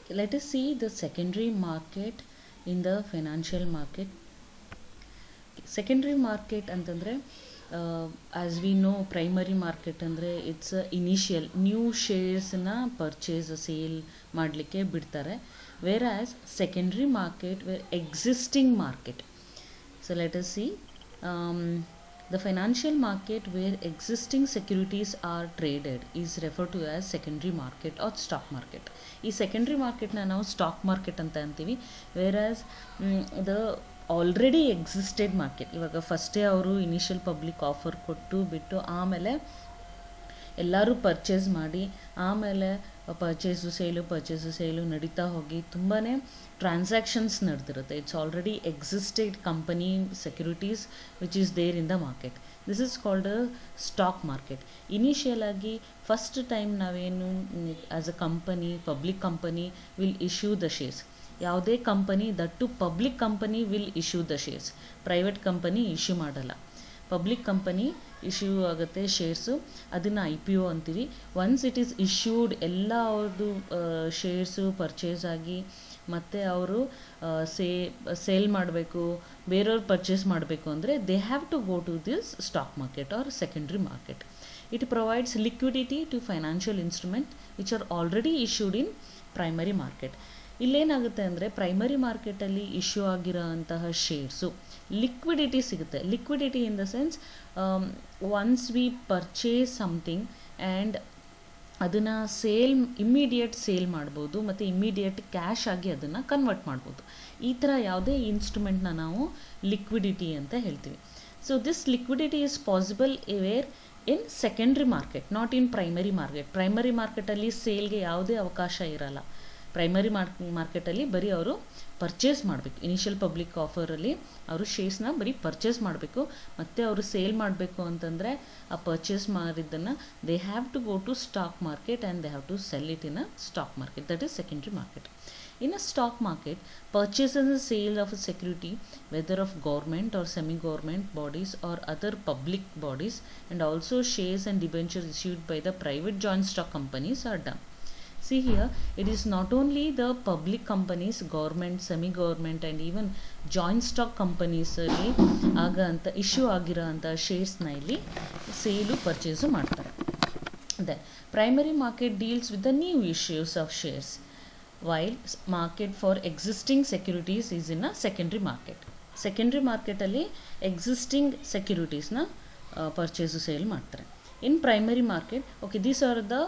let us see the secondary market in the financial market. Secondary market ಅಂತಂದರೆ as we know primary market ಅಂದರೆ it's initial new ಶೇರ್ಸ್ನ purchase sale ಮಾಡಲಿಕ್ಕೆ ಬಿಡ್ತಾರೆ. Where as secondary market where existing market. So let us see the financial market where existing securities are traded is referred to as secondary market or stock market. ಈ secondary ಮಾರ್ಕೆಟ್ನ ನಾವು stock market ಅಂತ ಅಂತೀವಿ. Whereas the already existed market, ಇವಾಗ ಫಸ್ಟೇ ಅವರು initial public offer ಕೊಟ್ಟು ಬಿಟ್ಟು ಆಮೇಲೆ ಎಲ್ಲರೂ ಪರ್ಚೇಸ್ ಮಾಡಿ ಆಮೇಲೆ ಪರ್ಚೇಸು ಸೇಲು ನಡೀತಾ ಹೋಗಿ ತುಂಬಾ ಟ್ರಾನ್ಸಾಕ್ಷನ್ಸ್ ನಡೆದಿರುತ್ತೆ. It's already existed company securities which is there in the market. This is called a stock market. Initial ಆಗಿ ಫಸ್ಟ್ ಟೈಮ್ ನಾವೇನು as a company, public company will issue the shares. ಯಾವುದೇ company that public company will issue the shares. Private company issue ಮಾಡಲ್ಲ. Public company issue ಆಗುತ್ತೆ shares, ಅದನ್ನು IPO ಅಂತೀವಿ. Once it is issued ಎಲ್ಲ ಅವ್ರದ್ದು shares purchase ಆಗಿ ಮತ್ತು ಅವರು ಸೇಲ್ ಮಾಡಬೇಕು, ಬೇರೆಯವ್ರು ಪರ್ಚೇಸ್ ಮಾಡಬೇಕು ಅಂದರೆ they have to go to this stock market or secondary market. It provides liquidity to financial instrument which are already issued in primary market. ಇಲ್ಲೇನಾಗುತ್ತೆ ಅಂದರೆ ಪ್ರೈಮರಿ ಮಾರ್ಕೆಟಲ್ಲಿ ಇಶ್ಯೂ ಆಗಿರೋ ಅಂತಹ ಶೇರ್ಸು ಲಿಕ್ವಿಡಿಟಿ ಸಿಗುತ್ತೆ. Liquidity in the sense once we purchase something and ಅದನ್ನು immediate sale ಮಾಡ್ಬೋದು ಮತ್ತು immediate cash ಆಗಿ ಅದನ್ನು ಕನ್ವರ್ಟ್ ಮಾಡ್ಬೋದು. ಈ ಥರ ಯಾವುದೇ ಇನ್ಸ್ಟ್ರೂಮೆಂಟ್ನ ನಾವು ಲಿಕ್ವಿಡಿಟಿ ಅಂತ ಹೇಳ್ತೀವಿ. So this liquidity is possible where in secondary market, not in primary market. Primary ಮಾರ್ಕೆಟಲ್ಲಿ ಸೇಲ್ಗೆ ಯಾವುದೇ ಅವಕಾಶ ಇರಲ್ಲ. ಪ್ರೈಮರಿ ಮಾರ್ಕೆಟಲ್ಲಿ ಬರೀ ಅವರು ಪರ್ಚೇಸ್ ಮಾಡಬೇಕು. ಇನಿಷಿಯಲ್ ಪಬ್ಲಿಕ್ ಆಫರಲ್ಲಿ ಅವರು ಶೇರ್ಸ್ನ ಬರೀ ಪರ್ಚೇಸ್ ಮಾಡಬೇಕು. ಮತ್ತು ಅವರು ಸೇಲ್ ಮಾಡಬೇಕು ಅಂತಂದರೆ ಆ ಪರ್ಚೇಸ್ ಮಾಡಿದ್ದನ್ನು they have to go to stock market and they have to sell it in a stock market. That is secondary market. In a stock market, purchase and sale of a security, whether of government or semi-government bodies or other public bodies, and also shares and debentures issued by the private joint stock companies are done. See here, it is not only the public companies, government, semi-government and even joint stock companies ಅಲ್ಲಿ ಆಗ ಅಂತ issue ಆಗಿರೋ ಅಂಥ ಶೇರ್ಸ್ನ ಇಲ್ಲಿ sale purchase ಮಾಡ್ತಾರೆ. Then primary market deals with the new issues of shares, while market for existing securities is in a secondary market. Secondary marketಲ್ಲಿ existing ಸೆಕ್ಯೂರಿಟೀಸ್ನ purchase sale ಮಾಡ್ತಾರೆ. In primary market, okay, these are the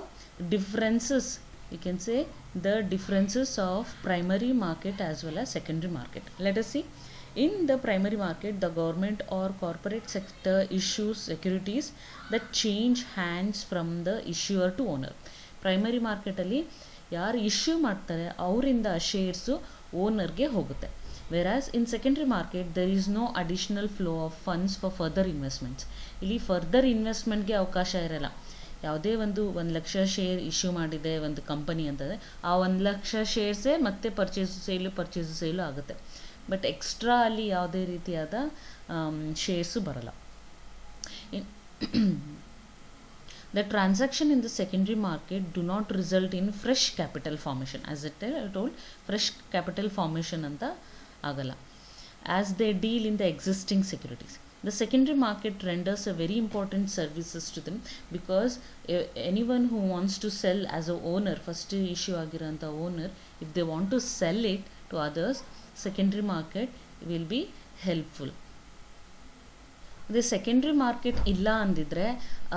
differences. You can say the differences of primary market as well as secondary market. Let us see. In the primary market, the government or corporate sector issues securities that change hands from the issuer to owner. Primary market ಅಲ್ಲಿ ಯಾರು issue ಮಾಡ್ತಾರೆ ಅವರಿಂದ shares ಓನರ್ಗೆ ಹೋಗುತ್ತೆ. Whereas in secondary market there is no additional flow of funds for further investments. ಇಲ್ಲಿ further ಇನ್ವೆಸ್ಟ್ಮೆಂಟ್ಗೆ ಅವಕಾಶ ಇರಲ್ಲ. ಯಾವುದೇ ಒಂದು 1 ಲಕ್ಷ ಶೇರ್ ಇಶ್ಯೂ ಮಾಡಿದೆ ಒಂದು ಕಂಪನಿ ಅಂತಂದರೆ ಆ 1 ಲಕ್ಷ ಶೇರ್ಸೇ ಮತ್ತೆ ಪರ್ಚೇಸು ಸೇಲು ಆಗುತ್ತೆ. ಬಟ್ ಎಕ್ಸ್ಟ್ರಾ ಅಲ್ಲಿ ಯಾವುದೇ ರೀತಿಯಾದ ಶೇರ್ಸು ಬರಲ್ಲ. The transaction in the secondary market do not result in fresh capital formation. As I told, fresh capital formation anta agala, as they deal in the existing securities. The secondary market renders a very important services to them, because anyone who wants to sell as a owner, first issue agiranta owner, if they want to sell it to others, secondary market will be helpful. ಅದೇ secondary market ಇಲ್ಲ ಅಂದಿದ್ರೆ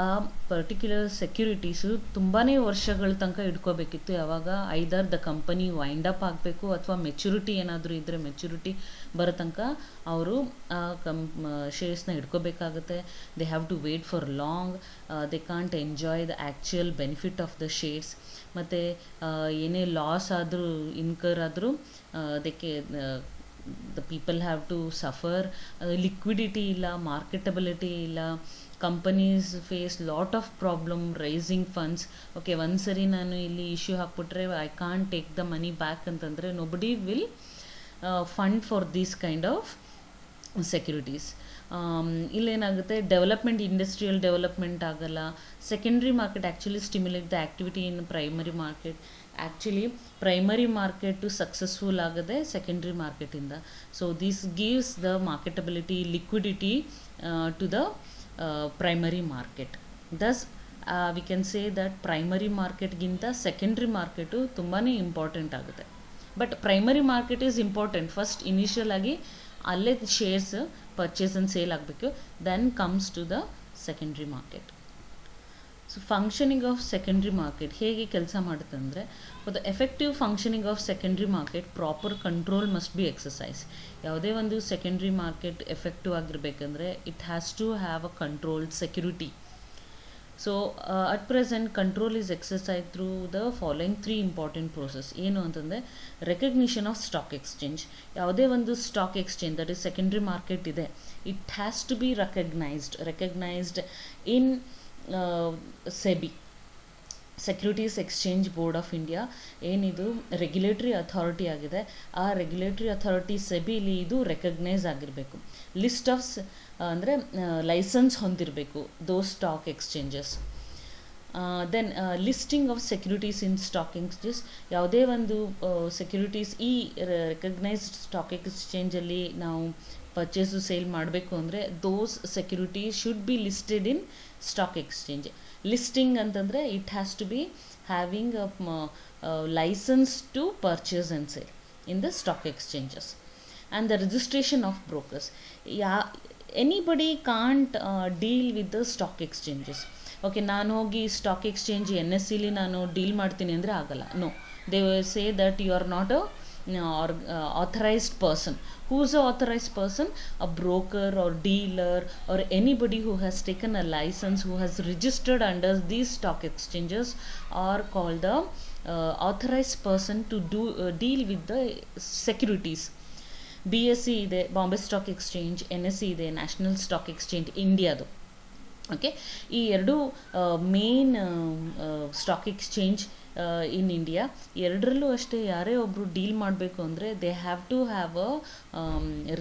ಆ particular securities ತುಂಬಾ ವರ್ಷಗಳ ತನಕ ಇಟ್ಕೋಬೇಕಿತ್ತು. ಯಾವಾಗ either the company wind up ಆಗಬೇಕು ಅಥವಾ ಮೆಚುರಿಟಿ ಏನಾದರೂ ಇದ್ದರೆ ಮೆಚುರಿಟಿ ಬರೋ ತನಕ ಅವರು ಶೇರ್ಸ್ನ ಇಟ್ಕೋಬೇಕಾಗುತ್ತೆ. They have to wait for long. They can't enjoy the actual benefit of the shares. ಮತ್ತು ಏನೇ ಲಾಸ್ ಆದರೂ ಇನ್ಕರ್ ಆದರೂ ಅದಕ್ಕೆ the people have to suffer. Liquidity illa, marketability illa, companies face lot of problem raising funds. Okay, ಒಂದ್ಸರಿ ನಾನು ಇಲ್ಲಿ issue ಹಾಕ್ಬಿಟ್ರೆ I can't take the money back ಅಂತಂದರೆ nobody will fund for this kind of securities. ಇಲ್ಲೇನಾಗುತ್ತೆ, development, industrial development ಆಗಲ್ಲ. Secondary market actually stimulate the activity in primary market actually primary market successful ಆಗದೆ secondary ಮಾರ್ಕೆಟಿಂದ. So this gives the marketability liquidity to the primary market. Thus we can say that primary ಮಾರ್ಕೆಟ್ಗಿಂತ secondary market ತುಂಬಾ important ಆಗುತ್ತೆ. But primary market is important. First initial ಆಗಿ ಅಲ್ಲೇ shares purchase and sale ಆಗಬೇಕು, then comes to the secondary market. So functioning of secondary market ಹೇಗೆ ಕೆಲಸ ಮಾಡುತ್ತೆ ಅಂದರೆ, for the effective functioning of secondary market proper control must be exercise. ಯಾವುದೇ ಒಂದು secondary market effective ಆಗಿರಬೇಕಂದ್ರೆ it has to have a controlled security. So at present control is exercise through the following 3 important process. ಏನು ಅಂತಂದರೆ, recognition of stock exchange. ಯಾವುದೇ ಒಂದು stock exchange that is secondary market ಇದೆ, it has to be recognised in SEBI, securities exchange board of India. ಏನಿದು regulatory authority ಆಗಿದೆ, ಆ regulatory authority ಸೆಬಿಲಿ ಇದು recognise ಆಗಿರಬೇಕು. ಲಿಸ್ಟ್ ಆಫ್ ಅಂದರೆ ಲೈಸೆನ್ಸ್ ಹೊಂದಿರಬೇಕು those stock exchanges. Then listing of securities in stock exchanges. ಯಾವುದೇ ಒಂದು ಸೆಕ್ಯೂರಿಟೀಸ್ ಈ ರೆಕಗ್ನೈಸ್ಡ್ ಸ್ಟಾಕ್ ಎಕ್ಸ್ಚೇಂಜಲ್ಲಿ ನಾವು ಪರ್ಚೇಸು ಸೇಲ್ ಮಾಡಬೇಕು ಅಂದರೆ those securities should be listed in stock exchange. Listing ಅಂತಂದರೆ it has to be having a licence to purchase and sale in the stock exchanges. And the registration of brokers. Anybody can't deal with the stock exchanges. Okay, ನಾನು ಹೋಗಿ stock exchange NSEಲಿ ನಾನು deal ಮಾಡ್ತೀನಿ ಅಂದರೆ ಆಗಲ್ಲ. No, they say that you are not a authorized person. Who is a authorized person? A broker or dealer or anybody who has taken a license, who has registered under these stock exchanges are called the authorized person to deal with the securities. BSE ಇದೆ, Bombay stock exchange, NSE ಇದೆ, national stock exchange ಇಂಡಿಯಾದು. Okay, ಈ ಎರಡು main stock exchange in India. ಎರಡರಲ್ಲೂ ಅಷ್ಟೇ ಯಾರೇ ಒಬ್ಬರು deal ಮಾಡಬೇಕು ಅಂದರೆ they have to have a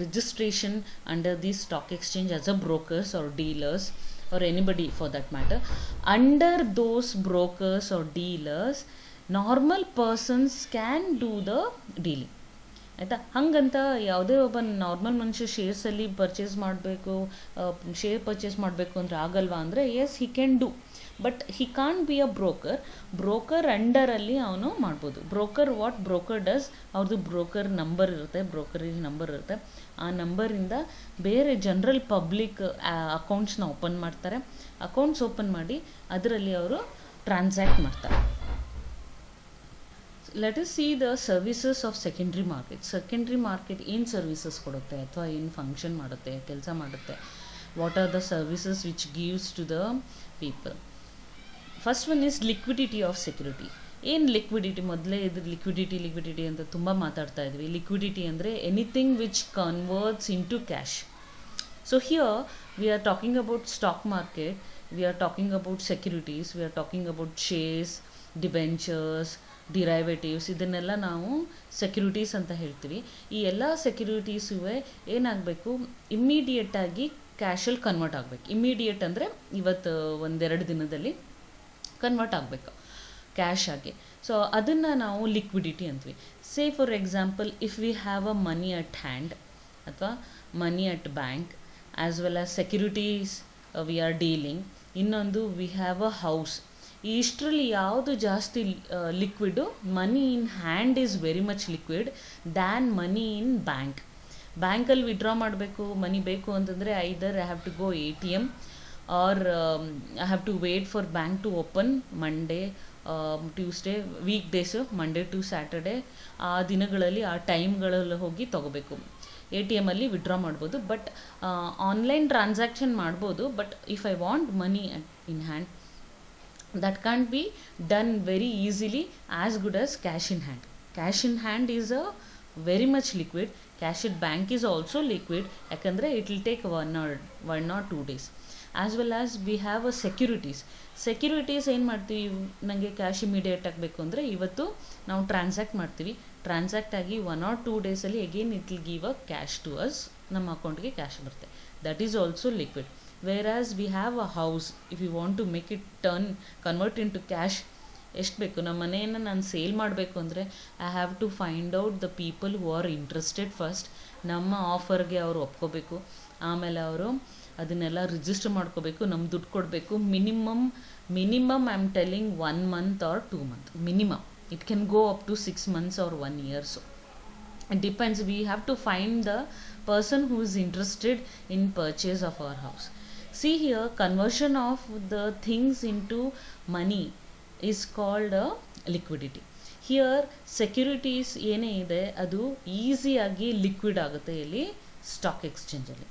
registration under the stock exchange as a brokers or dealers or anybody for that matter. Under those brokers or dealers, normal persons can do the dealing. ಆಯಿತಾ? ಹಾಗಂತ ಯಾವುದೇ ಒಬ್ಬ normal ಮನುಷ್ಯ ಶೇರ್ಸಲ್ಲಿ purchase ಮಾಡಬೇಕು, share purchase ಮಾಡಬೇಕು ಅಂದರೆ ಆಗಲ್ವಾ ಅಂದರೆ, yes he can do, but he can't be a broker ಅಂಡರಲ್ಲಿ ಅವನು ಮಾಡ್ಬೋದು. ಬ್ರೋಕರ್ ಡಸ್, ಅವ್ರದ್ದು ಬ್ರೋಕರ್ ನಂಬರ್ ಇರುತ್ತೆ, ಬ್ರೋಕರೇಜ್ ನಂಬರ್ ಇರುತ್ತೆ. ಆ ನಂಬರಿಂದ ಬೇರೆ ಜನರಲ್ ಪಬ್ಲಿಕ್ ಅಕೌಂಟ್ಸ್ನ ಓಪನ್ ಮಾಡ್ತಾರೆ. ಅಕೌಂಟ್ಸ್ ಓಪನ್ ಮಾಡಿ ಅದರಲ್ಲಿ ಅವರು ಟ್ರಾನ್ಸಾಕ್ಟ್ ಮಾಡ್ತಾರೆ. Let us see the services of secondary market. Secondary market ಏನು ಸರ್ವಿಸಸ್ ಕೊಡುತ್ತೆ ಅಥವಾ ಏನು ಫಂಕ್ಷನ್ ಮಾಡುತ್ತೆ, ಕೆಲಸ ಮಾಡುತ್ತೆ. What are the services which gives to the people? First one is liquidity of security. ಏನು ಲಿಕ್ವಿಡಿಟಿ? ಮೊದಲೇ ಇದು ಲಿಕ್ವಿಡಿಟಿ ಅಂತ ತುಂಬ ಮಾತಾಡ್ತಾ ಇದ್ವಿ. ಲಿಕ್ವಿಡಿಟಿ ಅಂದರೆ anything which converts into cash. So here we are talking about stock market, we are talking about securities, we are talking about shares, debentures, derivatives. ಇದನ್ನೆಲ್ಲ ನಾವು ಸೆಕ್ಯೂರಿಟೀಸ್ ಅಂತ ಹೇಳ್ತೀವಿ. ಈ ಎಲ್ಲ ಸೆಕ್ಯೂರಿಟೀಸುವೆ ಏನಾಗಬೇಕು, ಇಮ್ಮಿಡಿಯೇಟಾಗಿ ಕ್ಯಾಶಲ್ಲಿ ಕನ್ವರ್ಟ್ ಆಗಬೇಕು. ಇಮ್ಮಿಡಿಯೇಟ್ ಅಂದರೆ ಇವತ್ತು 1-2 ದಿನದಲ್ಲಿ ಕನ್ವರ್ಟ್ ಆಗಬೇಕು ಕ್ಯಾಶ್ ಆಗಿ. ಸೊ ಅದನ್ನು ನಾವು ಲಿಕ್ವಿಡಿಟಿ ಅಂತೀವಿ. Say for example, if we have a money at hand ಅಥವಾ money at bank, as well as securities we are dealing. ಇನ್ನೊಂದು ವಿ ಹ್ಯಾವ್ ಅ ಹೌಸ್. ಇಷ್ಟರಲ್ಲಿ ಯಾವುದು ಜಾಸ್ತಿ liquid? Money in hand is very much liquid than money in bank. ಬ್ಯಾಂಕಲ್ಲಿ withdraw ಮಾಡಬೇಕು, money ಬೇಕು ಅಂತಂದರೆ either I have to go ATM or I have to wait for bank to open Monday, Tuesday, week days Monday to Saturday. ಆ ದಿನಗಳಲ್ಲಿ ಆ ಟೈಮ್ಗಳಲ್ಲಿ ಹೋಗಿ ತೊಗೋಬೇಕು. ATMಲ್ಲಿ ವಿಡ್ರಾ ಮಾಡ್ಬೋದು, ಬಟ್ ಆನ್ಲೈನ್ ಟ್ರಾನ್ಸಾಕ್ಷನ್ ಮಾಡ್ಬೋದು. But if I want money in hand, that can't be done very easily as good as cash in hand. Cash in hand is a very much liquid. Cash at bank is also liquid, ಯಾಕಂದರೆ it will take 1 or 2 days. As well as we have a securities ಏನು ಮಾಡ್ತೀವಿ, ನನಗೆ cash immediate ಆಗಬೇಕು ಅಂದರೆ ಇವತ್ತು ನಾವು transact ಮಾಡ್ತೀವಿ. Transact ಆಗಿ 1 or 2 ಡೇಸಲ್ಲಿ again it will give a cash to us, ನಮ್ಮ ಅಕೌಂಟ್ಗೆ ಕ್ಯಾಶ್ ಬರುತ್ತೆ. That is also liquid. Whereas we have a house, if you want to make it convert into cash, ಎಷ್ಟು ಬೇಕು. ನಮ್ಮ ಮನೆಯನ್ನು ನಾನು ಸೇಲ್ ಮಾಡಬೇಕು ಅಂದರೆ I have to find out the people who are interested first. ನಮ್ಮ ಆಫರ್ಗೆ ಅವರು ಒಪ್ಕೋಬೇಕು, ಆಮೇಲೆ ಅವರು ಅದನ್ನೆಲ್ಲ ರಿಜಿಸ್ಟರ್ ಮಾಡ್ಕೋಬೇಕು, ನಮ್ಮ ದುಡ್ಡು ಕೊಡಬೇಕು. Minimum I am telling 1 month or 2 months minimum. It can go up to 6 months or 1 year. So it depends. We have to find the person who is interested in purchase of our house. See here, conversion of the things into money is called a liquidity. Here securities ಏನೇ ಇದೆ ಅದು ಈಸಿಯಾಗಿ liquid ಆಗುತ್ತೆ ಇಲ್ಲಿ stock ಎಕ್ಸ್ಚೇಂಜಲ್ಲಿ.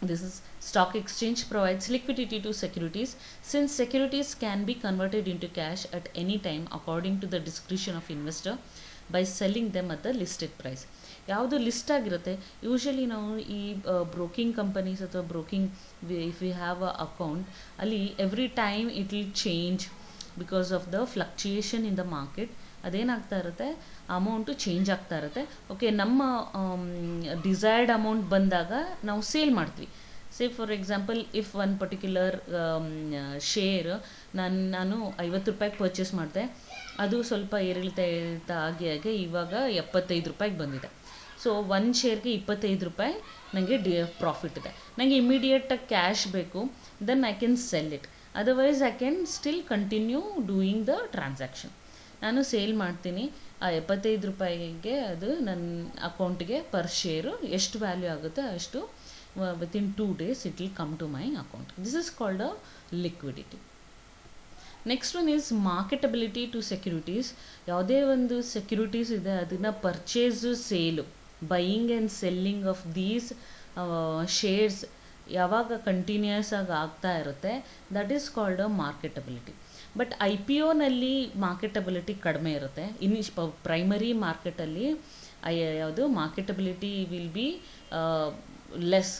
This is stock exchange provides liquidity to securities, since securities can be converted into cash at any time according to the discretion of investor by selling them at the listed price. ಯಾವುದು list ಆಗಿರುತ್ತೆ, usually ನಾವು ಈ broking companies ಅಥವಾ broking if you have a account, ಅಲ್ಲಿ every time it will change because of the fluctuation in the market. ಅದೇನಾಗ್ತಾ ಇರುತ್ತೆ, amount change ಆಗ್ತಾ ಇರುತ್ತೆ. ಓಕೆ, ನಮ್ಮ ಡಿಸೈರ್ಡ್ ಅಮೌಂಟ್ ಬಂದಾಗ ನಾವು ಸೇಲ್ ಮಾಡ್ತೀವಿ. ಸೇ for example, if one particular share ನಾನು 50 ರೂಪಾಯಿಗೆ ಪರ್ಚೇಸ್ ಮಾಡಿದೆ, ಅದು ಸ್ವಲ್ಪ ಏರಿಳ್ತಾ ಆಗಿ ಇವಾಗ 75 ರೂಪಾಯಿಗೆ ಬಂದಿದೆ. ಸೊ ಒಂದು ಶೇರ್ಗೆ 25 ರೂಪಾಯಿ ನನಗೆ ಪ್ರಾಫಿಟ್ ಇದೆ. ನನಗೆ ಇಮಿಡಿಯೇಟಾಗಿ ಕ್ಯಾಶ್ ಬೇಕು, then I can sell it. Otherwise I can still continue doing the transaction. ನಾನು ಸೇಲ್ ಮಾಡ್ತೀನಿ, ಆ 75 ರೂಪಾಯಿಗೆ ಅದು ನನ್ನ ಅಕೌಂಟಿಗೆ ಪರ್ ಶೇರು ಎಷ್ಟು ವ್ಯಾಲ್ಯೂ ಆಗುತ್ತೆ ಅಷ್ಟು within 2 days it will come to my account. This is called a liquidity. Next one is marketability to securities. ಯಾವುದೇ ಒಂದು ಸೆಕ್ಯೂರಿಟೀಸ್ ಇದೆ ಅದನ್ನು purchase, sale, buying and selling of these shares ಯಾವಾಗ continuous ಆಗಿ ಆಗ್ತಾ ಇರುತ್ತೆ, that is called a marketability. But IPOನಲ್ಲಿ marketability ಕಡಿಮೆ ಇರುತ್ತೆ. ಪ್ರೈಮರಿ ಮಾರ್ಕೆಟಲ್ಲಿ ಯಾವುದು marketability will be less,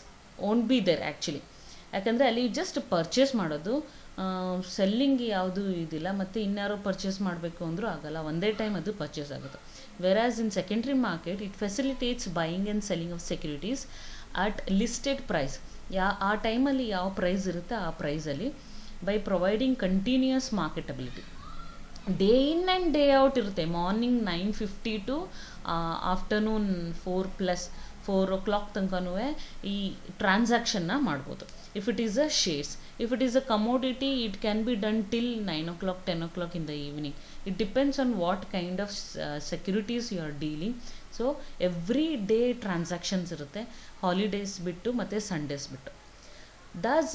won't be there actually. ಯಾಕಂದರೆ ಅಲ್ಲಿ ಜಸ್ಟ್ ಪರ್ಚೇಸ್ ಮಾಡೋದು, ಸೆಲ್ಲಿಂಗ್ ಯಾವುದು ಇದಿಲ್ಲ, ಮತ್ತು ಇನ್ಯಾರೋ ಪರ್ಚೇಸ್ ಮಾಡಬೇಕು ಅಂದರೂ ಆಗಲ್ಲ, ಒಂದೇ ಟೈಮ್ ಅದು ಪರ್ಚೇಸ್ ಆಗುತ್ತೆ. Whereas in secondary market it facilitates buying and selling of securities at listed price. ಆ ಟೈಮಲ್ಲಿ ಯಾವ ಪ್ರೈಸ್ ಇರುತ್ತೆ ಆ ಪ್ರೈಸಲ್ಲಿ, by providing continuous marketability. Day in and day out ಇರುತ್ತೆ. ಮಾರ್ನಿಂಗ್ 9:50 ಟು ಆಫ್ಟರ್ನೂನ್ 4 o'clock ತನಕನೂ ಈ ಟ್ರಾನ್ಸಾಕ್ಷನ್ನ ಮಾಡ್ಬೋದು. If it is a shares, if it is a commodity it can be done till 9 o'clock 10 o'clock in the evening. It depends on what kind of securities you are dealing. So every day transactions ಇರುತ್ತೆ, holidays ಬಿಟ್ಟು ಮತ್ತು Sundays ಬಿಟ್ಟು. Thus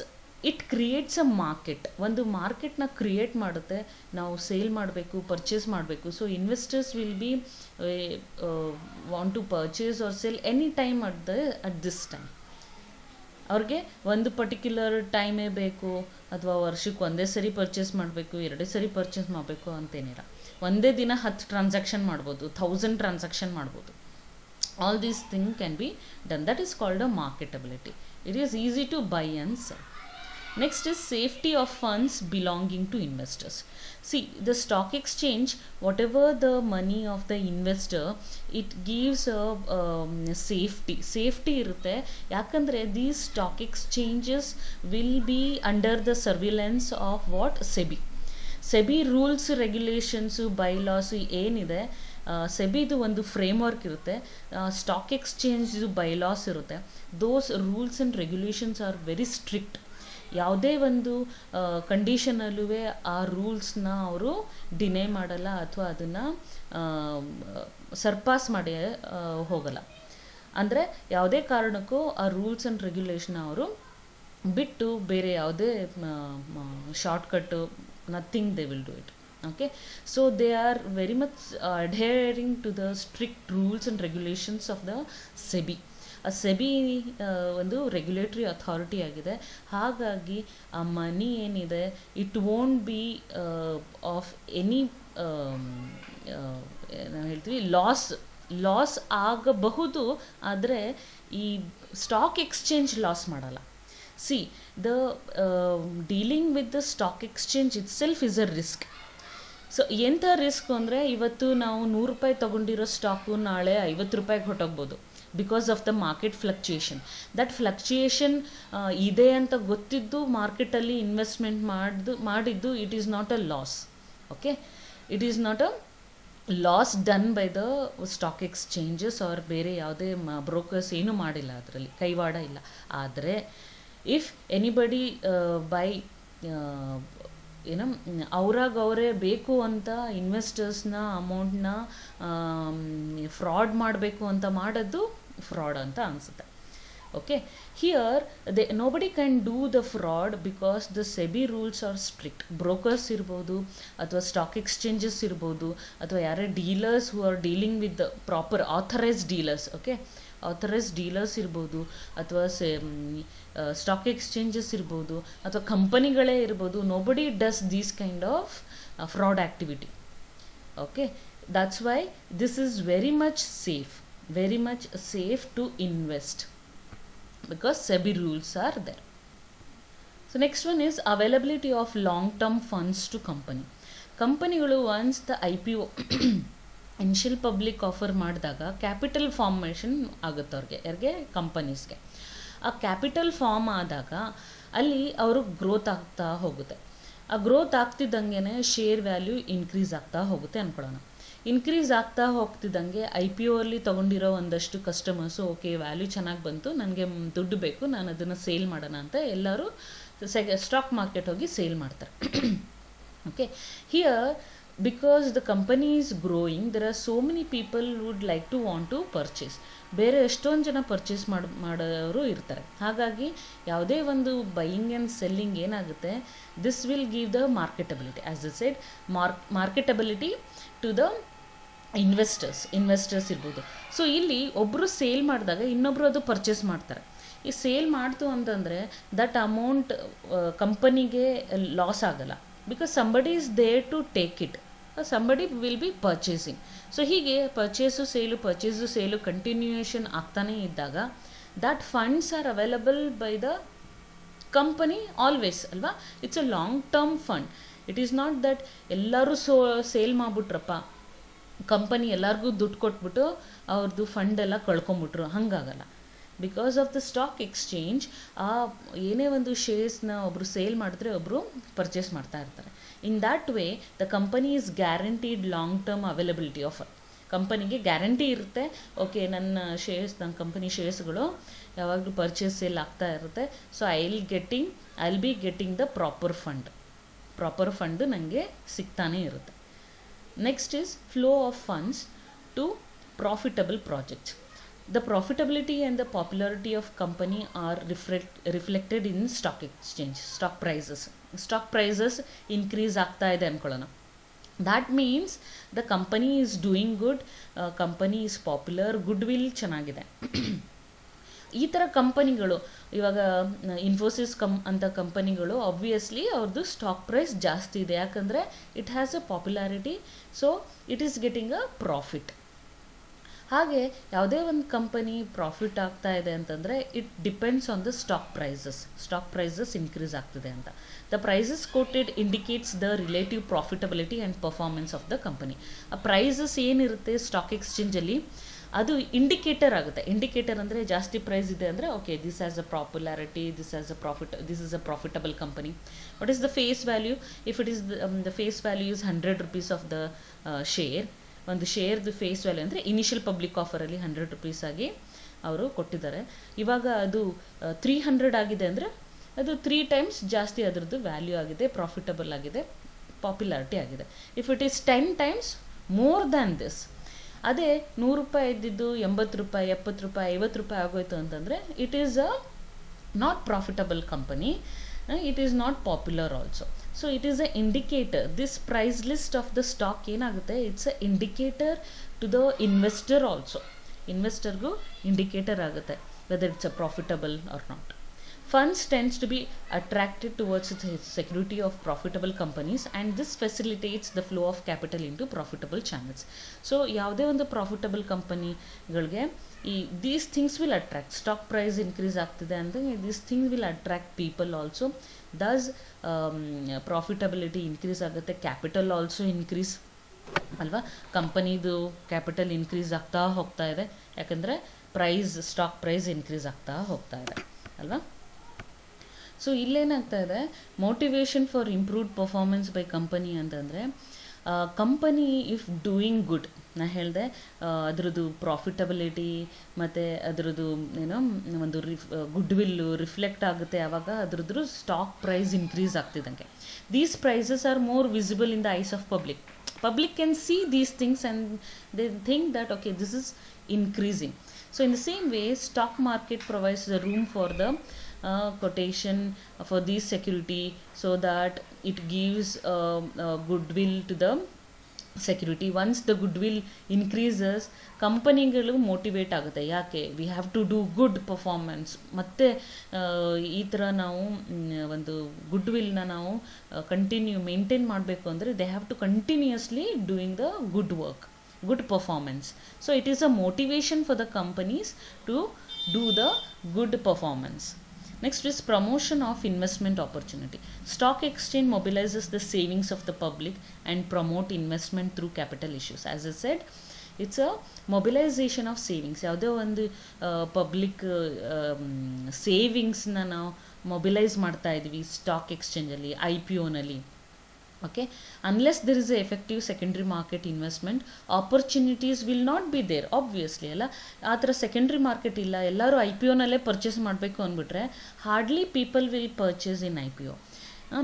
it creates a market. ಒಂದು ಮಾರ್ಕೆಟ್ನ create ಮಾಡುತ್ತೆ. ನಾವು sale ಮಾಡಬೇಕು, purchase ಮಾಡಬೇಕು. So investors will be want to purchase or sale any time at this time. ಅವ್ರಿಗೆ ಒಂದು ಪರ್ಟಿಕ್ಯುಲರ್ ಟೈಮೇ ಬೇಕು, ಅಥವಾ ವರ್ಷಕ್ಕೆ ಒಂದೇ ಸರಿ ಪರ್ಚೇಸ್ ಮಾಡಬೇಕು, 2 ಸರಿ ಪರ್ಚೇಸ್ ಮಾಡಬೇಕು ಅಂತೇನಿಲ್ಲ. ಒಂದೇ ದಿನ 10 ಟ್ರಾನ್ಸಾಕ್ಷನ್ ಮಾಡ್ಬೋದು, 1000 ಟ್ರಾನ್ಸಾಕ್ಷನ್ ಮಾಡ್ಬೋದು. All these thing can be done. That is called a marketability. It is easy to buy and sell. Next is safety of funds belonging to investors. See, the stock exchange, whatever the money of the investor, it gives a safety irutte. Yakandre these stock exchanges will be under the surveillance of what? SEBI rules, regulations, bylaws ಏನಿದೆ, ಸೆಬಿದು ಒಂದು framework ಇರುತ್ತೆ, stock ಎಕ್ಸ್ಚೇಂಜ್ದು bylaws ಇರುತ್ತೆ. Those rules and regulations are very strict. ಯಾವುದೇ ಒಂದು ಕಂಡೀಷನಲ್ಲೂ ಆ ರೂಲ್ಸ್ನ ಅವರು deny ಮಾಡಲ್ಲ, ಅಥವಾ ಅದನ್ನು ಸರ್ಪಾಸ್ ಮಾಡಿ ಹೋಗಲ್ಲ. ಅಂದರೆ ಯಾವುದೇ ಕಾರಣಕ್ಕೂ ಆ ರೂಲ್ಸ್ ಆ್ಯಂಡ್ ರೆಗ್ಯುಲೇಷನ್ ಅವರು ಬಿಟ್ಟು ಬೇರೆ ಯಾವುದೇ shortcut, nothing they will do it. Okay, so they are very much adhering to the strict rules and regulations of the SEBI. SEBI ಒಂದು ರೆಗ್ಯುಲೇಟರಿ ಅಥಾರಿಟಿ ಆಗಿದೆ. ಹಾಗಾಗಿ ಆ ಮನಿ ಏನಿದೆ it won't be of any ನಾವು ಹೇಳ್ತೀವಿ ಲಾಸ್ ಆಗಬಹುದು, ಆದರೆ ಈ ಸ್ಟಾಕ್ ಎಕ್ಸ್ಚೇಂಜ್ ಲಾಸ್ ಮಾಡಲ್ಲ. C, the dealing with the stock exchange it self is a risk. So ಎಂಥ ರಿಸ್ಕ್ ಅಂದರೆ, ಇವತ್ತು ನಾವು 100 ರೂಪಾಯಿ ತೊಗೊಂಡಿರೋ ಸ್ಟಾಕು ನಾಳೆ 50 ರೂಪಾಯಿಗೆ ಹೊಟ್ಟೋಗ್ಬೋದು, because of the market fluctuation. That fluctuation ಇದೆ ಅಂತ ಗೊತ್ತಿದ್ದು ಮಾರ್ಕೆಟಲ್ಲಿ ಇನ್ವೆಸ್ಟ್ಮೆಂಟ್ ಮಾಡಿದ್ದು it is not a loss. Okay, it is not a loss done by the stock exchanges or ಬೇರೆ ಯಾವುದೇ ಬ್ರೋಕರ್ಸ್ ಏನೂ ಮಾಡಿಲ್ಲ, ಅದರಲ್ಲಿ ಕೈವಾಡ ಇಲ್ಲ. ಆದರೆ ಇಫ್ ಎನಿಬಡಿ ಬೈ ಏನೋ ಅವ್ರಾಗ ಅವರೇ ಬೇಕು ಅಂತ ಇನ್ವೆಸ್ಟರ್ಸ್ನ ಅಮೌಂಟ್ನ ಫ್ರಾಡ್ ಮಾಡಬೇಕು ಅಂತ ಮಾಡೋದು ಫ್ರಾಡ್ ಅಂತ ಅನಿಸುತ್ತೆ. Okay, here nobody can do the fraud because the SEBI rules are strict. Brokers ಇರ್ಬೋದು, ಅಥವಾ ಸ್ಟಾಕ್ ಎಕ್ಸ್ಚೇಂಜಸ್ ಇರ್ಬೋದು, ಅಥವಾ ಯಾರೇ dealers who are dealing with the proper authorised dealers, okay, authorised dealers ಇರ್ಬೋದು, ಅಥವಾ ಸ್ಟಾಕ್ ಎಕ್ಸ್ಚೇಂಜಸ್ ಇರ್ಬೋದು, ಅಥವಾ ಕಂಪನಿಗಳೇ ಇರ್ಬೋದು. Nobody does these kind of fraud activity. Okay, that's why this is very much safe to invest because SEBI rules are there. So next one is availability of long term funds to company. ಕಂಪನಿಗಳು once the IPO initial public offer ಮಾಡಿದಾಗ capital formation ಆಗುತ್ತೆ ಯಾರಿಗೆ ಕಂಪನೀಸ್ಗೆ. ಆ capital form ಆದಾಗ ಅಲ್ಲಿ ಅವರು growth ಆಗ್ತಾ ಹೋಗುತ್ತೆ. ಆ ಗ್ರೋತ್ ಆಗ್ತಿದ್ದಂಗೆ ಶೇರ್ ವ್ಯಾಲ್ಯೂ ಇನ್ಕ್ರೀಸ್ ಆಗ್ತಾ ಹೋಗುತ್ತೆ ಅಂದ್ಕೊಳ್ಳೋಣ. ಇನ್ಕ್ರೀಸ್ ಆಗ್ತಾ ಹೋಗ್ತಿದ್ದಂಗೆ IPO ಅಲ್ಲಿ ತೊಗೊಂಡಿರೋ ಒಂದಷ್ಟು ಕಸ್ಟಮರ್ಸು ಓಕೆ ವ್ಯಾಲ್ಯೂ ಚೆನ್ನಾಗಿ ಬಂತು, ನನಗೆ ದುಡ್ಡು ಬೇಕು, ನಾನು ಅದನ್ನು ಸೇಲ್ ಮಾಡೋಣ ಅಂತ ಎಲ್ಲರೂ ಸ್ಟಾಕ್ ಮಾರ್ಕೆಟ್ ಹೋಗಿ ಸೇಲ್ ಮಾಡ್ತಾರೆ. Okay, here because the company is growing, there are so many people would like to want to purchase. ಬೇರೆ ಎಷ್ಟೊಂದು ಜನ ಪರ್ಚೇಸ್ ಮಾಡೋರು ಇರ್ತಾರೆ. ಹಾಗಾಗಿ ಯಾವುದೇ ಒಂದು ಬೈಯಿಂಗ್ ಆ್ಯಂಡ್ ಸೆಲ್ಲಿಂಗ್ ಏನಾಗುತ್ತೆ, this will give the marketability. As a said, marketability to the investors ಇರ್ಬೋದು. ಸೊ ಇಲ್ಲಿ ಒಬ್ಬರು ಸೇಲ್ ಮಾಡಿದಾಗ ಇನ್ನೊಬ್ಬರು ಅದು ಪರ್ಚೇಸ್ ಮಾಡ್ತಾರೆ. ಈ ಸೇಲ್ ಮಾಡ್ತು ಅಂತಂದರೆ ದಟ್ ಅಮೌಂಟ್ ಕಂಪನಿಗೆ ಲಾಸ್ ಆಗಲ್ಲ, because somebody is there to take it, somebody will be purchasing. So ಹೀಗೆ ಪರ್ಚೇಸು ಸೇಲು ಕಂಟಿನ್ಯೂಯೇಷನ್ ಆಗ್ತಾನೇ ಇದ್ದಾಗ that funds are available by the company always ಅಲ್ವಾ. It's a long term fund. It is not that ಎಲ್ಲರೂ sale ಮಾಡಿಬಿಟ್ರಪ್ಪ, company ಎಲ್ಲರಿಗೂ ದುಡ್ಡು ಕೊಟ್ಬಿಟ್ಟು ಅವ್ರದ್ದು ಫಂಡೆಲ್ಲ ಕಳ್ಕೊಂಬಿಟ್ರು, ಹಾಗಾಗಲ್ಲ. Because of the stock exchange ಆ ಏನೇ ಒಂದು ಶೇರ್ಸ್ನ ಒಬ್ಬರು ಸೇಲ್ ಮಾಡಿದ್ರೆ ಒಬ್ಬರು ಪರ್ಚೇಸ್ ಮಾಡ್ತಾ ಇರ್ತಾರೆ. In that way the company is guaranteed long term availability of. ಕಂಪನಿಗೆ ಗ್ಯಾರಂಟಿ ಇರುತ್ತೆ, ಓಕೆ ನನ್ನ ಕಂಪನಿ ಶೇರ್ಸ್ಗಳು ಯಾವಾಗಲೂ ಪರ್ಚೇಸ್ ಸೇಲ್ ಆಗ್ತಾ ಇರುತ್ತೆ. So I will be getting the proper fund ನನಗೆ ಸಿಗ್ತಾನೇ ಇರುತ್ತೆ. Next is flow of funds to profitable projects. The profitability and the popularity of company are reflected in stock exchange, stock prices increase ಆಗ್ತಾ ಇದೆ ಅನ್ಕೊಳ್ಳೋಣ. That means the company is doing good, company is popular, goodwill ಚೆನ್ನಾಗಿದೆ. ಈ ಥರ ಕಂಪನಿಗಳು ಇವಾಗ ಇನ್ಫೋಸಿಸ್ ಅಂತ ಕಂಪನಿಗಳು obviously ಅವ್ರದ್ದು ಸ್ಟಾಕ್ ಪ್ರೈಸ್ ಜಾಸ್ತಿ ಇದೆ, ಯಾಕಂದರೆ it has a popularity, so it is getting a profit. ಹಾಗೆ ಯಾವುದೇ ಒಂದು ಕಂಪನಿ ಪ್ರಾಫಿಟ್ ಆಗ್ತಾ ಇದೆ ಅಂತಂದರೆ it depends on the stock prices increase ಆಗ್ತಿದೆ ಅಂತ. The prices quoted indicates the relative profitability and performance of the company. ಆ prices ಏನಿರುತ್ತೆ ಸ್ಟಾಕ್ ಎಕ್ಸ್ಚೇಂಜಲ್ಲಿ ಅದು ಇಂಡಿಕೇಟರ್ ಆಗುತ್ತೆ. ಇಂಡಿಕೇಟರ್ ಅಂದರೆ ಜಾಸ್ತಿ ಪ್ರೈಸ್ ಇದೆ ಅಂದರೆ okay this has a popularity, this is a profitable company. What is the face value? If it is the face value is 100 rupees of the share, ಒಂದು ಶೇರ್ದು ಫೇಸ್ ವ್ಯಾಲ್ಯೂ ಅಂದರೆ initial public ಆಫರಲ್ಲಿ 100 rupees ಆಗಿ ಅವರು ಕೊಟ್ಟಿದ್ದಾರೆ. ಇವಾಗ ಅದು 300 ಆಗಿದೆ ಅಂದರೆ ಅದು 3 times ಜಾಸ್ತಿ ಅದರದ್ದು ವ್ಯಾಲ್ಯೂ ಆಗಿದೆ, ಪ್ರಾಫಿಟಬಲ್ ಆಗಿದೆ, ಪಾಪ್ಯುಲಾರಿಟಿ ಆಗಿದೆ. If it is 10 times more than this, ಅದೇ 100 ರೂಪಾಯಿ ಇದ್ದಿದ್ದು 80 ರೂಪಾಯಿ, 70 ರೂಪಾಯಿ, 50 ರೂಪಾಯಿ ಆಗೋಯ್ತು ಅಂತಂದರೆ it is a not profitable company, it is not popular also. So it is a indicator. This price list of the stock ಏನಾಗುತ್ತೆ, it's a indicator to the investor also. ಇನ್ವೆಸ್ಟರ್ಗೂ ಇಂಡಿಕೇಟರ್ ಆಗುತ್ತೆ whether it's a profitable or not. Funds tends to be attracted towards the security of profitable companies, and this facilitates the flow of capital into profitable channels. So ಯಾವುದೇ ಒಂದು profitable ಕಂಪನಿಗಳಿಗೆ these things will attract. Stock price increase ಆಗ್ತಿದೆ ಅಂದರೆ these things will attract people also. Thus profitability increase ಆಗುತ್ತೆ, capital also increase ಅಲ್ವಾ. ಕಂಪನಿದು capital increase ಆಗ್ತಾ ಹೋಗ್ತಾ ಇದೆ, ಯಾಕಂದರೆ ಸ್ಟಾಕ್ ಪ್ರೈಸ್ ಇನ್ಕ್ರೀಸ್ ಆಗ್ತಾ ಹೋಗ್ತಾ ಇದೆ ಅಲ್ವಾ. ಸೊ ಇಲ್ಲೇನಾಗ್ತಾ ಇದೆ, motivation for improved performance by company ಅಂತಂದರೆ, ಕಂಪನಿ ಇಫ್ ಡೂಯಿಂಗ್ ಗುಡ್, ನಾ ಹೇಳಿದೆ ಅದರದ್ದು ಪ್ರಾಫಿಟಬಿಲಿಟಿ ಮತ್ತು ಅದರದ್ದು ಏನೋ ಒಂದು ಗುಡ್ ವಿಲ್ಲು ರಿಫ್ಲೆಕ್ಟ್ ಆಗುತ್ತೆ ಆವಾಗ ಅದ್ರದ್ದು ಸ್ಟಾಕ್ ಪ್ರೈಸ್ ಇನ್ಕ್ರೀಸ್ ಆಗ್ತಿದ್ದಂಗೆ. These prices are more visible in the eyes of public can see these things and they think that okay, this is increasing. So in the same way, stock market provides the room for the quotation for these security, so that it gives goodwill to the security. Once the goodwill increases, ಕಂಪನಿಗಳು motivate ಆಗುತ್ತೆ. ಯಾಕೆ? We have to do good performance. ಮತ್ತು ಈ ಥರ ನಾವು ಒಂದು good ವಿಲ್ನ ನಾವು continue maintain ಮಾಡಬೇಕು ಅಂದರೆ they have to continuously doing the good work, good performance. So it is a motivation for the companies to do the good performance. Next is promotion of investment opportunity. Stock exchange mobilizes the savings of the public and promote investment through capital issues. As I said, it's a mobilization of savings. ಯಾವುದೇ ಒಂದು public ಸೇವಿಂಗ್ಸ್ನ ನಾವು mobilise ಮಾಡ್ತಾ ಇದ್ವಿ stock ಎಕ್ಸ್ಚೇಂಜಲ್ಲಿ, IPO-ನಲ್ಲಿ. Okay, unless there is a effective secondary market investment, opportunities will not be there. Obviously ಅಲ್ಲ, ಆ ಥರ secondary market ಇಲ್ಲ, ಎಲ್ಲರೂ IPO-ನಲ್ಲೇ ಪರ್ಚೇಸ್ ಮಾಡಬೇಕು ಅಂದ್ಬಿಟ್ರೆ hardly people will purchase in IPO.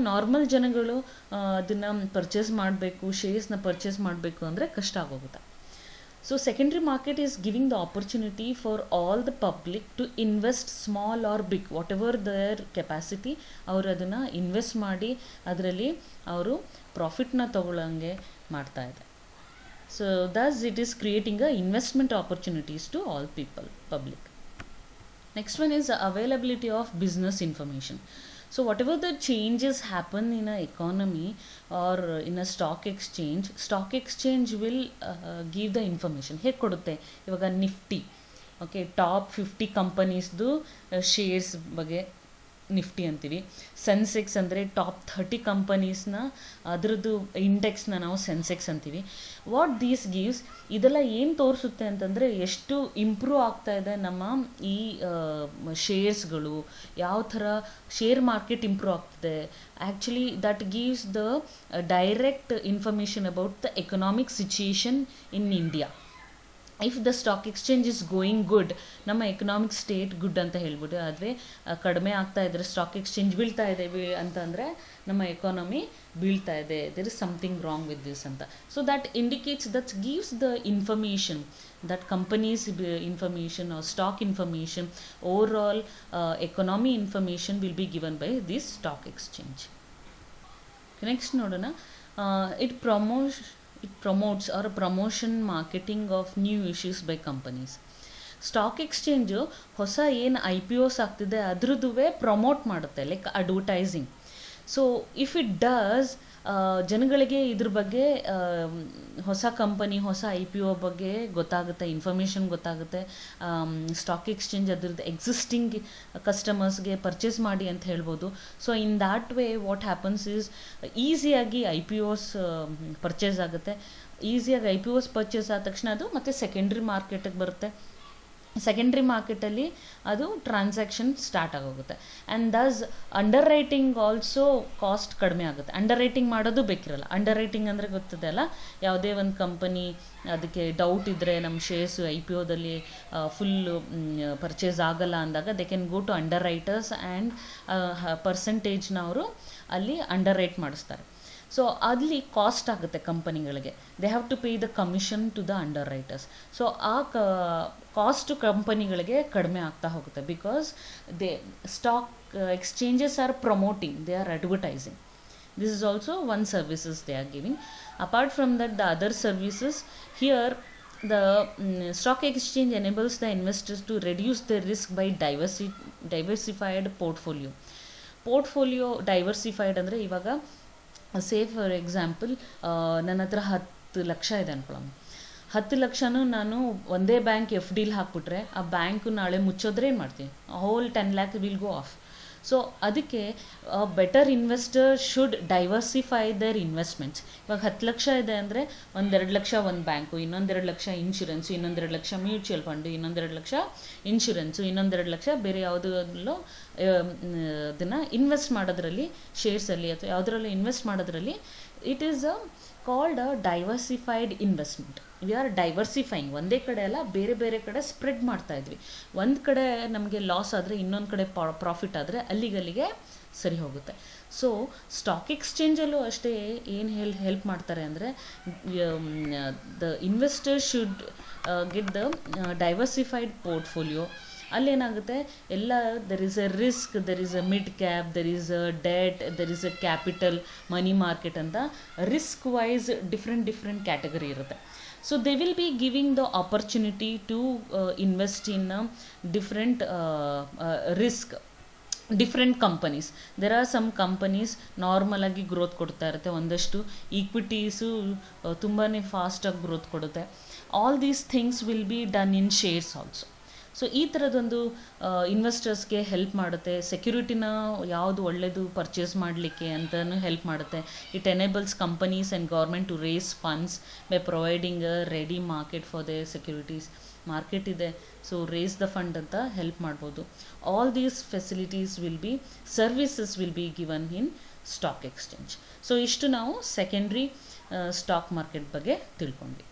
Normal ಜನಗಳು ಅದನ್ನು ಪರ್ಚೇಸ್ ಮಾಡಬೇಕು, ಶೇರ್ಸ್ನ ಪರ್ಚೇಸ್ ಮಾಡಬೇಕು ಅಂದರೆ ಕಷ್ಟ ಆಗೋಗುತ್ತೆ. So secondary market is giving the opportunity for all the public to invest small or big, whatever their capacity, ಅವರು ಅದನ್ನು ಇನ್ವೆಸ್ಟ್ ಮಾಡಿ ಅದರಲ್ಲಿ ಅವರು ಪ್ರಾಫಿಟ್ನ ತಗೊಳ್ಳೋಂಗೆ ಮಾಡ್ತಾ ಇದೆ. So thus it is creating a investment opportunities to all people, public. Next one is availability of business information. So whatever the changes happen in a economy or in a stock exchange will give the information. ಹೇಗೆ ಕೊಡುತ್ತೆ? ಇವಾಗ Nifty, okay, top 50 ಕಂಪನೀಸ್ದು shares ಬಗ್ಗೆ Nifty ಅಂತೀವಿ. ಸೆನ್ಸೆಕ್ಸ್ ಅಂದರೆ top 30 ಕಂಪನೀಸ್ನ ಅದರದ್ದು ಇಂಡೆಕ್ಸ್ನ ನಾವು ಸೆನ್ಸೆಕ್ಸ್ ಅಂತೀವಿ. What these gives, ಇದೆಲ್ಲ ಏನು ತೋರಿಸುತ್ತೆ ಅಂತಂದರೆ ಎಷ್ಟು ಇಂಪ್ರೂವ್ ಆಗ್ತಾ ಇದೆ ನಮ್ಮ ಈ ಶೇರ್ಸ್ಗಳು, ಯಾವ ಥರ ಶೇರ್ ಮಾರ್ಕೆಟ್ ಇಂಪ್ರೂವ್ ಆಗ್ತಿದೆ. Actually that gives the direct information about the economic situation in India. If the stock exchange is going good, ನಮ್ಮ ಎಕನಾಮಿಕ್ ಸ್ಟೇಟ್ ಗುಡ್ ಅಂತ ಹೇಳ್ಬಿಟ್ಟು, ಆದರೆ ಕಡಿಮೆ ಆಗ್ತಾ ಇದ್ದರೆ ಸ್ಟಾಕ್ ಎಕ್ಸ್ಚೇಂಜ್ ಬೀಳ್ತಾ ಇದೆ ಅಂತಂದರೆ ನಮ್ಮ ಎಕಾನಮಿ ಬೀಳ್ತಾ ಇದೆ, there is something wrong with this ಅಂತ. So that indicates, that gives the information, that companies information or stock information, overall economy information will be given by this stock exchange. Next ನೋಡೋಣ, it promotes or promotion marketing of new issues by companies. Stock exchange ಹೊಸ ಏನು IPOs ಆಗ್ತಿದೆ ಅದ್ರದ್ದುವೇ promote ಮಾಡುತ್ತೆ, like advertising. So if it does, ಜನಗಳಿಗೆ ಇದ್ರ ಬಗ್ಗೆ ಹೊಸ company, ಹೊಸ IPO ಬಗ್ಗೆ ಗೊತ್ತಾಗುತ್ತೆ, ಇನ್ಫಾರ್ಮೇಷನ್ ಗೊತ್ತಾಗುತ್ತೆ. ಸ್ಟಾಕ್ ಎಕ್ಸ್ಚೇಂಜ್ ಅದ್ರದ್ದು ಎಕ್ಸಿಸ್ಟಿಂಗ್ ಕಸ್ಟಮರ್ಸ್ಗೆ ಪರ್ಚೇಸ್ ಮಾಡಿ ಅಂತ ಹೇಳ್ಬೋದು. So in that way what happens is, ಈಸಿಯಾಗಿ IPOs ಪರ್ಚೇಸ್ ಆಗುತ್ತೆ. ಈಸಿಯಾಗಿ IPOs ಪರ್ಚೇಸ್ ಆದ ತಕ್ಷಣ ಅದು ಮತ್ತೆ ಸೆಕೆಂಡ್ರಿ ಮಾರ್ಕೆಟಿಗೆ ಬರುತ್ತೆ. ಸೆಕೆಂಡ್ರಿ ಮಾರ್ಕೆಟಲ್ಲಿ ಅದು ಟ್ರಾನ್ಸಾಕ್ಷನ್ ಸ್ಟಾರ್ಟ್ ಆಗೋಗುತ್ತೆ. And Dus under writing also cost ಕಡಿಮೆ ಆಗುತ್ತೆ. ಅಂಡರ್ ರೈಟಿಂಗ್ ಮಾಡೋದು ಬೇಕಿರಲ್ಲ. ಅಂಡರ್ ರೈಟಿಂಗ್ ಅಂದರೆ ಗೊತ್ತಿದೆ ಅಲ್ಲ, ಯಾವುದೇ ಒಂದು ಕಂಪನಿ ಅದಕ್ಕೆ ಡೌಟ್ ಇದ್ದರೆ ನಮ್ಮ ಶೇರ್ಸು IPOದಲ್ಲಿ ಫುಲ್ಲು ಪರ್ಚೇಸ್ ಆಗಲ್ಲ ಅಂದಾಗ they can go to underwriters and ಪರ್ಸೆಂಟೇಜ್ನ ಅವರು ಅಲ್ಲಿ ಅಂಡರ್ ರೈಟ್ ಮಾಡಿಸ್ತಾರೆ. ಸೊ ಅಲ್ಲಿ ಕಾಸ್ಟ್ ಆಗುತ್ತೆ ಕಂಪನಿಗಳಿಗೆ. They have to pay the commission to the underwriters. So ಆ ಕಾಸ್ಟು ಕಂಪನಿಗಳಿಗೆ ಕಡಿಮೆ ಆಗ್ತಾ ಹೋಗುತ್ತೆ, because they stock exchanges are promoting, they are advertising. This is also one services they are giving. Apart from that, the other services here, the stock exchange enables the investors to reduce their risk by diversified portfolio diversified ಅಂದರೆ ಇವಾಗ ಸೇ for example ನನ್ನ ಹತ್ರ 10 ಲಕ್ಷ ಇದೆ ಅನ್ಕೊಳ್ಳೋಣ. 10 ಲಕ್ಷನೂ ನಾನು ಒಂದೇ bank FDಲಿ ಹಾಕ್ಬಿಟ್ರೆ ಆ bank ನಾಳೆ ಮುಚ್ಚೋದ್ರೆ ಏನು ಮಾಡ್ತೀನಿ? Whole 10 lakh will go off. So ಅದಕ್ಕೆ better investor should diversify their investments. ಇವಾಗ 10 ಲಕ್ಷ ಇದೆ ಅಂದರೆ 1-2 ಲಕ್ಷ ಒಂದು bank, 1-2 lakh insurance, 1-2 lakh mutual fund, 1-2 lakh insurance, 1-2 lakh ಬೇರೆ ಯಾವುದರಲ್ಲೋ ಅದನ್ನು ಇನ್ವೆಸ್ಟ್ ಮಾಡೋದ್ರಲ್ಲಿ, ಶೇರ್ಸಲ್ಲಿ ಅಥವಾ ಯಾವುದರಲ್ಲೂ ಇನ್ವೆಸ್ಟ್ ಮಾಡೋದ್ರಲ್ಲಿ it is called a diversified investment. We are diversifying. ಒಂದೇ ಕಡೆ ಅಲ್ಲ, ಬೇರೆ ಬೇರೆ ಕಡೆ ಸ್ಪ್ರೆಡ್ ಮಾಡ್ತಾ ಇದ್ವಿ. ಒಂದು ಕಡೆ ನಮಗೆ ಲಾಸ್ ಆದರೆ ಇನ್ನೊಂದು ಕಡೆ ಪ್ರಾಫಿಟ್ ಆದರೆ ಅಲ್ಲಿಗಲ್ಲಿಗೆ ಸರಿ ಹೋಗುತ್ತೆ. ಸೊ ಸ್ಟಾಕ್ ಎಕ್ಸ್ಚೇಂಜಲ್ಲೂ ಅಷ್ಟೇ ಏನು ಹೆಲ್ಪ್ ಮಾಡ್ತಾರೆ ಅಂದರೆ the investor should get the diversified portfolio. ಅಲ್ಲೇನಾಗುತ್ತೆ, ಎಲ್ಲ there is a risk, there is a mid cap, there is a debt, there is a capital, money market ಅಂತ ರಿಸ್ಕ್ ವೈಸ್ ಡಿಫ್ರೆಂಟ್ ಕ್ಯಾಟಗರಿ ಇರುತ್ತೆ. So they will be giving the opportunity to invest in different risk, different companies. There are some companies normal ಆಗಿ growth ಕೊಡ್ತಾ ಇರುತ್ತೆ, ಒಂದಷ್ಟು equities ತುಂಬಾ ಫಾಸ್ಟಾಗಿ growth ಕೊಡುತ್ತೆ. All these things will be done in shares also. So ಈ ಥರದೊಂದು ಇನ್ವೆಸ್ಟರ್ಸ್ಗೆ help ಮಾಡುತ್ತೆ. ಸೆಕ್ಯೂರಿಟಿನ ಯಾವುದು ಒಳ್ಳೆಯದು ಪರ್ಚೇಸ್ ಮಾಡಲಿಕ್ಕೆ ಅಂತಲೂ ಹೆಲ್ಪ್ ಮಾಡುತ್ತೆ. It enables companies and government to raise funds by providing a ready market for the securities. Market ಇದೆ, ಸೊ ರೇಸ್ ದ ಫಂಡ್ ಅಂತ ಹೆಲ್ಪ್ ಮಾಡ್ಬೋದು. All these facilities will be, services will be given in stock exchange. So ಇಷ್ಟು ನಾವು secondary stock market ಬಗ್ಗೆ ತಿಳ್ಕೊಂಡ್ವಿ.